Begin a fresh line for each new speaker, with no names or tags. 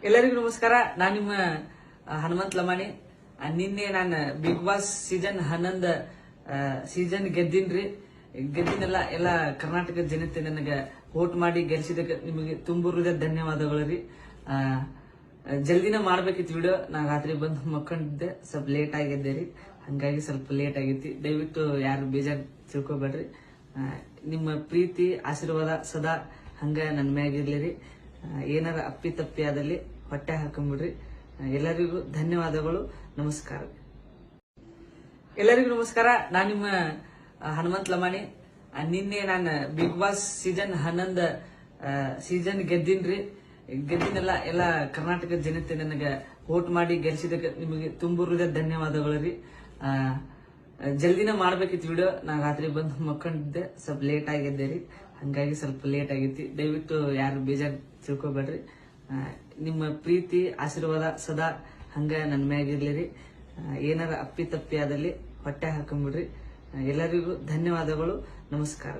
ಎಲ್ಲರಿಗೂ ನಮಸ್ಕಾರ. ನಾನು ನಿಮ್ಮ ಹನುಮಂತ್ ಲಮಾಣಿ. ನಿನ್ನೆ ನಾನು ಬಿಗ್ ಬಾಸ್ ಸೀಸನ್ 11 ಸೀಸನ್ ಗೆದ್ದಿನ್ರಿ. ಗೆದ್ದಿನೆಲ್ಲ ಎಲ್ಲ ಕರ್ನಾಟಕ ಜನತೆ ನನಗೆ ವೋಟ್ ಮಾಡಿ ಗೆಲ್ಸಿದಕ್ಕೆ ನಿಮಗೆ ತುಂಬ ಹೃದಯದ ಧನ್ಯವಾದಗಳು ರೀ. ಜಲ್ದಿನ ಮಾಡ್ಬೇಕಿತ್ತು ವಿಡಿಯೋ. ನಾ ರಾತ್ರಿ ಬಂದು ಮಕ್ಕೊಂಡಿದ್ದೆ, ಸ್ವಲ್ಪ ಲೇಟ್ ಆಗಿದ್ದೆ ರೀ. ಹಂಗಾಗಿ ಸ್ವಲ್ಪ ಲೇಟ್ ಆಗೈತಿ. ದಯವಿಟ್ಟು ಯಾರು ಬೇಜಾರು ತಿಳ್ಕೊಬೇಡ್ರಿ. ನಿಮ್ಮ ಪ್ರೀತಿ ಆಶೀರ್ವಾದ ಸದಾ ಹಂಗ ನನ್ನ ಮ್ಯಾಗಿರ್ಲಿ ರೀ. ಏನಾರ ಅಪ್ಪಿ ತಪ್ಪಿ ಆದಲ್ಲಿ ಹೊಟ್ಟೆ ಹಾಕೊಂಡ್ಬಿಡ್ರಿ. ಎಲ್ಲರಿಗೂ ಧನ್ಯವಾದಗಳು. ನಮಸ್ಕಾರ. ಎಲ್ಲರಿಗೂ ನಮಸ್ಕಾರ. ನಾನು ನಿಮ್ಮ ಹನುಮಂತ್ ಲಮಾಣಿ. ನಿನ್ನೆ ನಾನು ಬಿಗ್ ಬಾಸ್ ಸೀಸನ್ 11 ಸೀಸನ್ ಗೆದ್ದಿನ್ರಿ. ಗೆದ್ದಿನೆಲ್ಲ ಎಲ್ಲ ಕರ್ನಾಟಕ ಜನತೆ ನನಗೆ ವೋಟ್ ಮಾಡಿ ಗೆಲ್ಸಿದಕ್ಕೆ ನಿಮಗೆ ತುಂಬ ಹೃದಯದ ಧನ್ಯವಾದಗಳು ರೀ. ಜಲ್ದಿನ ಮಾಡ್ಬೇಕಿತ್ತು ವಿಡಿಯೋ. ನಾ ರಾತ್ರಿ ಬಂದು ಮಕ್ಕೊಂಡಿದ್ದೆ, ಸ್ವಲ್ಪ ಲೇಟ್ ಆಗಿದ್ದೆ ರೀ. ಹಂಗಾಗಿ ಸ್ವಲ್ಪ ಲೇಟ್ ಆಗೈತಿ. ದಯವಿಟ್ಟು ಯಾರು ಬೇಜಾರು ತಿಳ್ಕೊಬೇಡ್ರಿ. ನಿಮ್ಮ ಪ್ರೀತಿ ಆಶೀರ್ವಾದ ಸದಾ ಹಂಗ ನನ್ನ ಮ್ಯಾಗಿರ್ಲಿ ರೀ. ಏನಾರ ಅಪ್ಪಿ ತಪ್ಪಿ ಆದಲ್ಲಿ ಹೊಟ್ಟೆ ಹಾಕೊಂಡ್ಬಿಡ್ರಿ. ಎಲ್ಲರಿಗೂ ಧನ್ಯವಾದಗಳು. ನಮಸ್ಕಾರ.